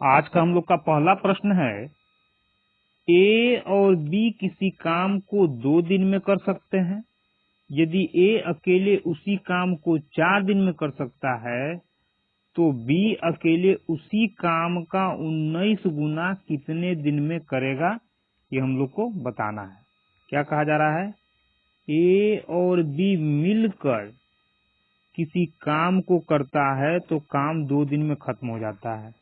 आज का हम लोग का पहला प्रश्न है, ए और बी किसी काम को 2 दिन में कर सकते हैं। यदि ए अकेले उसी काम को 4 दिन में कर सकता है तो बी अकेले उसी काम का 19 गुना कितने दिन में करेगा, ये हम लोग को बताना है। क्या कहा जा रहा है, ए और बी मिलकर किसी काम को करता है तो काम 2 दिन में खत्म हो जाता है।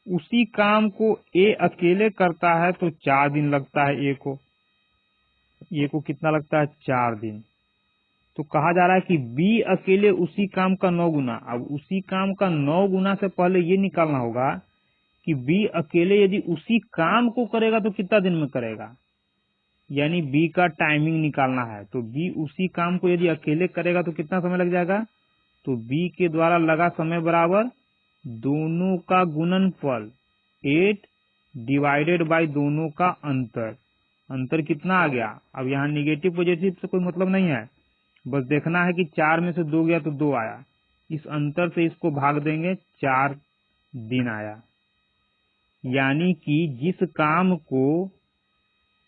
उसी काम को ए अकेले करता है तो 4 दिन लगता है। ए को कितना लगता है, 4 दिन। तो कहा जा रहा है कि बी अकेले उसी काम का 9 गुना। अब उसी काम का 9 गुना से पहले ये निकालना होगा कि बी अकेले यदि उसी काम को करेगा तो कितना दिन में करेगा, यानी बी का टाइमिंग निकालना है। तो बी उसी काम को यदि अकेले करेगा तो कितना समय लग जाएगा, तो बी के द्वारा लगा समय बराबर दोनों का गुणनफल 8 डिवाइडेड बाय दोनों का अंतर। अंतर कितना आ गया, अब यहाँ निगेटिव पॉजिटिव से कोई मतलब नहीं है, बस देखना है कि 4 में से 2 गया तो 2 आया। इस अंतर से इसको भाग देंगे, 4 दिन आया। यानी कि जिस काम को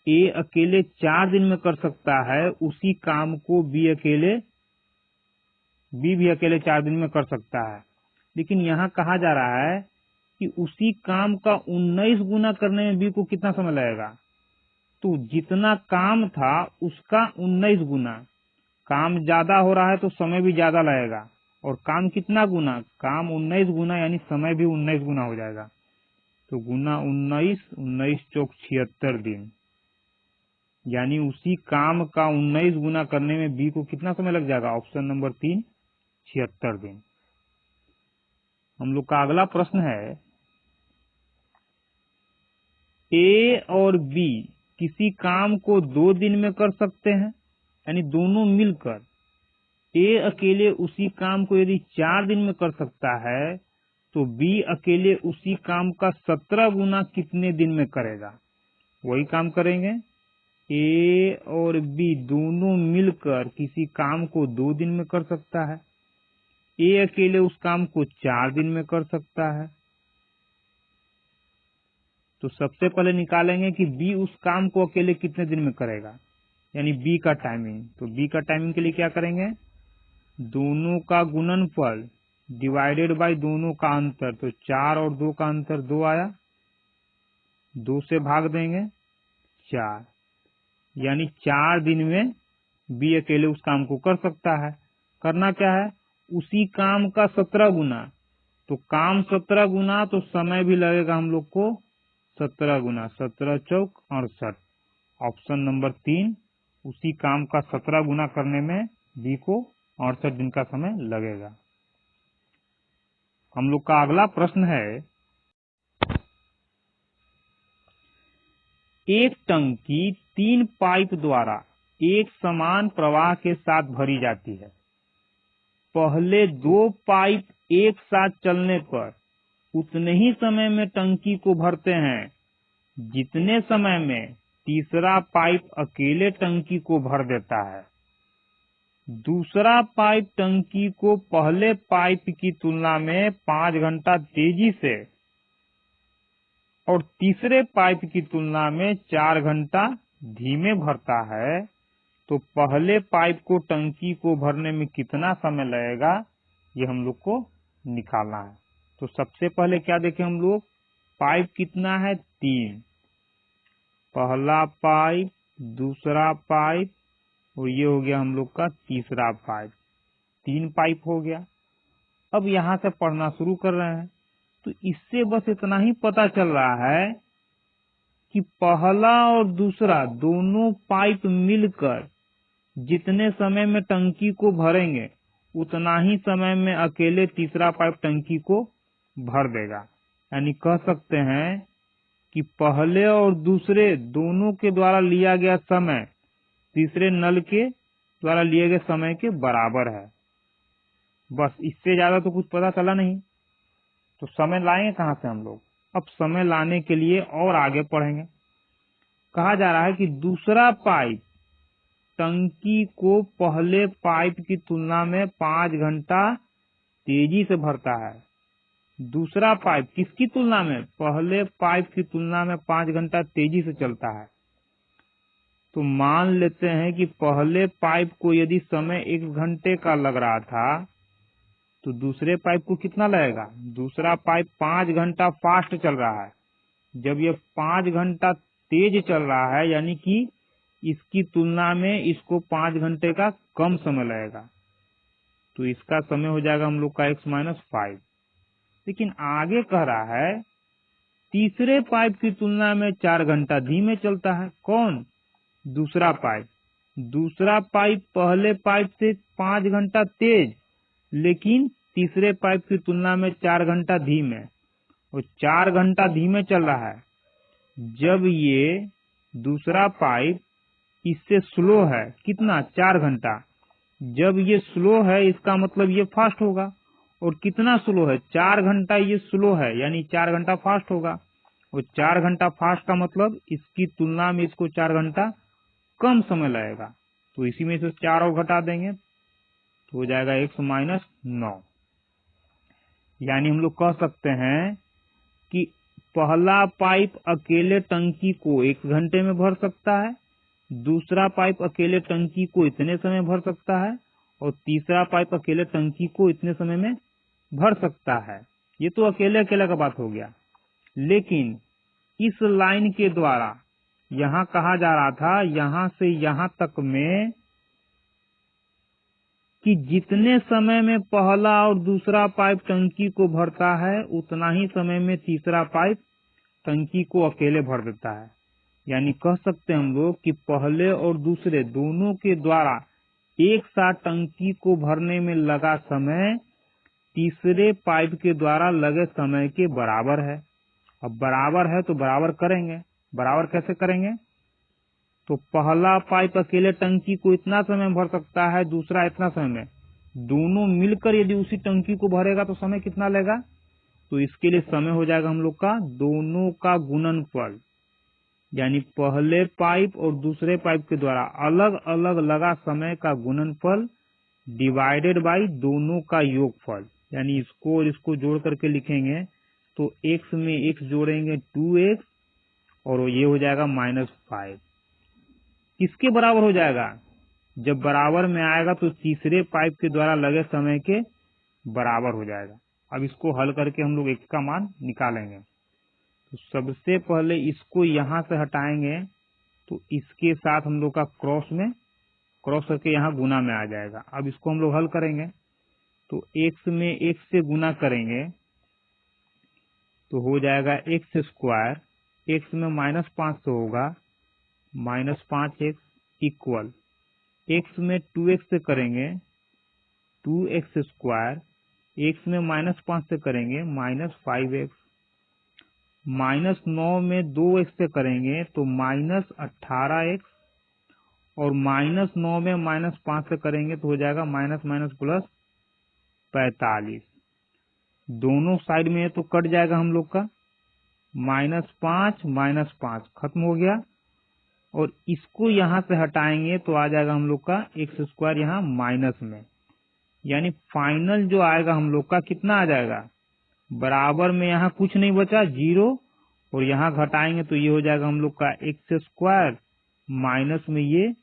ए अकेले 4 दिन में कर सकता है उसी काम को बी भी अकेले 4 दिन में कर सकता है। लेकिन यहाँ कहा जा रहा है कि उसी काम का 19 गुना करने में बी को कितना समय लगेगा। तो जितना काम था उसका 19 गुना, काम ज्यादा हो रहा है तो समय भी ज्यादा लगेगा। और काम कितना गुना, काम 19 गुना, यानी समय भी 19 गुना हो जाएगा। तो गुना 19, 19 चौक 76 दिन, यानी उसी काम का 19 गुना करने में बी को कितना समय लग जाएगा। ऑप्शन नंबर 3, 76 दिन। हम लोग का अगला प्रश्न है, ए और बी किसी काम को 2 दिन में कर सकते हैं, यानी दोनों मिलकर। ए अकेले उसी काम को यदि 4 दिन में कर सकता है तो बी अकेले उसी काम का 17 गुना कितने दिन में करेगा। वही काम करेंगे, ए और बी दोनों मिलकर किसी काम को 2 दिन में कर सकता है। ए अकेले उस काम को 4 दिन में कर सकता है। तो सबसे पहले निकालेंगे कि बी उस काम को अकेले कितने दिन में करेगा, यानी बी का टाइमिंग। तो बी का टाइमिंग के लिए क्या करेंगे, दोनों का गुणनफल डिवाइडेड बाय दोनों का अंतर। तो 4 और 2 का अंतर 2 आया, 2 से भाग देंगे 4, यानी 4 दिन में बी अकेले उस काम को कर सकता है। करना क्या है, उसी काम का 17 गुना। तो काम 17 गुना तो समय भी लगेगा हम लोग को 17 गुना, 17 चौक 68। ऑप्शन नंबर 3, उसी काम का 17 गुना करने में बी को 68 दिन का समय लगेगा। हम लोग का अगला प्रश्न है, एक टंकी 3 पाइप द्वारा एक समान प्रवाह के साथ भरी जाती है। पहले 2 पाइप एक साथ चलने पर उतने ही समय में टंकी को भरते हैं जितने समय में तीसरा पाइप अकेले टंकी को भर देता है। दूसरा पाइप टंकी को पहले पाइप की तुलना में 5 घंटा तेजी से और तीसरे पाइप की तुलना में 4 घंटा धीमे भरता है, तो पहले पाइप को टंकी को भरने में कितना समय लगेगा, ये हम लोग को निकालना है। तो सबसे पहले क्या देखें हम लोग, पाइप कितना है, 3। पहला पाइप, दूसरा पाइप और ये हो गया हम लोग का तीसरा पाइप। 3 पाइप हो गया। अब यहां से पढ़ना शुरू कर रहे हैं, तो इससे बस इतना ही पता चल रहा है कि पहला और दूसरा दोनों पाइप मिलकर जितने समय में टंकी को भरेंगे उतना ही समय में अकेले तीसरा पाइप टंकी को भर देगा। यानी कह सकते हैं कि पहले और दूसरे दोनों के द्वारा लिया गया समय तीसरे नल के द्वारा लिए गए समय के बराबर है। बस इससे ज्यादा तो कुछ पता चला नहीं। तो समय लाएंगे कहां से हम लोग, अब समय लाने के लिए और आगे पढ़ेंगे। कहा जा रहा है कि दूसरा पाइप टंकी को पहले पाइप की तुलना में 5 घंटा तेजी से भरता है। दूसरा पाइप किसकी तुलना में, पहले पाइप की तुलना में 5 घंटा तेजी से चलता है। तो मान लेते हैं कि पहले पाइप को यदि समय 1 घंटे का लग रहा था तो दूसरे पाइप को कितना लगेगा, दूसरा पाइप 5 घंटा फास्ट चल रहा है। जब ये 5 घंटा तेज चल रहा है यानी कि इसकी तुलना में इसको 5 घंटे का कम समय लगेगा, तो इसका समय हो जाएगा हम लोग का x-5। लेकिन आगे कह रहा है तीसरे पाइप की तुलना में 4 घंटा धीमे चलता है। कौन, दूसरा पाइप। दूसरा पाइप पहले पाइप से 5 घंटा तेज, लेकिन तीसरे पाइप की तुलना में 4 घंटा धीमे, और 4 घंटा धीमे चल रहा है। जब ये दूसरा पाइप इससे स्लो है, कितना, 4 घंटा। जब ये स्लो है इसका मतलब ये फास्ट होगा, और कितना स्लो है, 4 घंटा ये स्लो है यानी 4 घंटा फास्ट होगा, और 4 घंटा फास्ट का मतलब इसकी तुलना में इसको 4 घंटा कम समय लगेगा। तो इसी में से 4 और घटा देंगे तो हो जाएगा x-9। यानी हम लोग कह सकते हैं कि पहला पाइप अकेले टंकी को 1 घंटे में भर सकता है, दूसरा पाइप अकेले टंकी को इतने समय भर सकता है, और तीसरा पाइप अकेले टंकी को इतने समय में भर सकता है। ये तो अकेले अकेले का बात हो गया। लेकिन इस लाइन के द्वारा यहाँ कहा जा रहा था, यहाँ से यहाँ तक में, कि जितने समय में पहला और दूसरा पाइप टंकी को भरता है उतना ही समय में तीसरा पाइप टंकी को अकेले भर देता है। यानी कह सकते हैं हम लोग कि पहले और दूसरे दोनों के द्वारा एक साथ टंकी को भरने में लगा समय तीसरे पाइप के द्वारा लगे समय के बराबर है। अब बराबर है तो बराबर करेंगे। बराबर कैसे करेंगे, तो पहला पाइप अकेले टंकी को इतना समय भर सकता है, दूसरा इतना समय में, दोनों मिलकर यदि उसी टंकी को भरेगा तो समय कितना लेगा, तो इसके लिए समय हो जाएगा हम लोग का दोनों का गुणनफल, यानी पहले पाइप और दूसरे पाइप के द्वारा अलग अलग लगा समय का गुणनफल डिवाइडेड बाई दोनों का योगफल। यानी इसको और इसको जोड़ करके लिखेंगे तो x में x जोड़ेंगे 2x और ये हो जाएगा -5। किसके बराबर हो जाएगा, जब बराबर में आएगा तो तीसरे पाइप के द्वारा लगे समय के बराबर हो जाएगा। अब इसको हल करके हम लोग x का मान निकालेंगे। तो सबसे पहले इसको यहां से हटाएंगे तो इसके साथ हम लोग का क्रॉस करके यहाँ गुना में आ जाएगा। अब इसको हम लोग हल करेंगे तो x में x से गुना करेंगे तो हो जाएगा x², x में -5 तो होगा -5x इक्वल, x में 2x से करेंगे 2x², x में -5 से करेंगे -5x, -9 में 2x से करेंगे तो -18x, और -9 में -5 से करेंगे तो हो जाएगा -+ 45। दोनों साइड में तो कट जाएगा हम लोग का, -5 -5 खत्म हो गया, और इसको यहाँ से हटाएंगे तो आ जाएगा हम लोग का x² यहाँ माइनस में, यानी फाइनल जो आएगा हम लोग का कितना आ जाएगा, बराबर में यहाँ कुछ नहीं बचा 0, और यहाँ घटाएंगे तो ये हो जाएगा हम लोग का x² माइनस में ये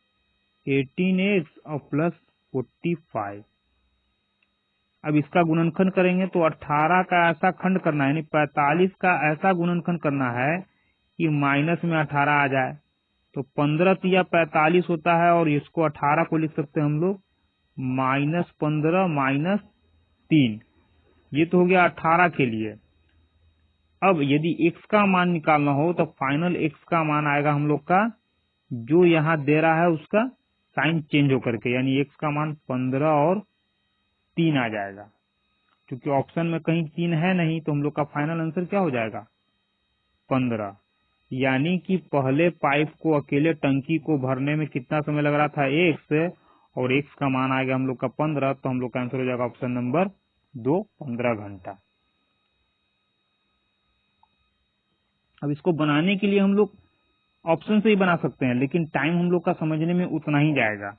18x और प्लस 45। अब इसका गुणनखंड करेंगे तो 18 का ऐसा खंड करना है, यानी 45 का ऐसा गुणनखंड करना है कि माइनस में 18 आ जाए। तो 15 या 45 होता है, और इसको 18 को लिख सकते हैं हम लोग -15 -3। ये तो हो गया 18 के लिए। अब यदि x का मान निकालना हो तो फाइनल x का मान आएगा हम लोग का, जो यहाँ दे रहा है उसका साइन चेंज होकर के, यानी x का मान 15 और 3 आ जाएगा। क्योंकि ऑप्शन में कहीं 3 है नहीं तो हम लोग का फाइनल आंसर क्या हो जाएगा, 15। यानी कि पहले पाइप को अकेले टंकी को भरने में कितना समय लग रहा था, x, और x का मान आ गया हम लोग का 15, तो हम लोग का आंसर हो जाएगा ऑप्शन नंबर 2, 15 घंटा। अब इसको बनाने के लिए हम लोग ऑप्शन से ही बना सकते हैं, लेकिन टाइम हम लोग का समझने में उतना ही जाएगा।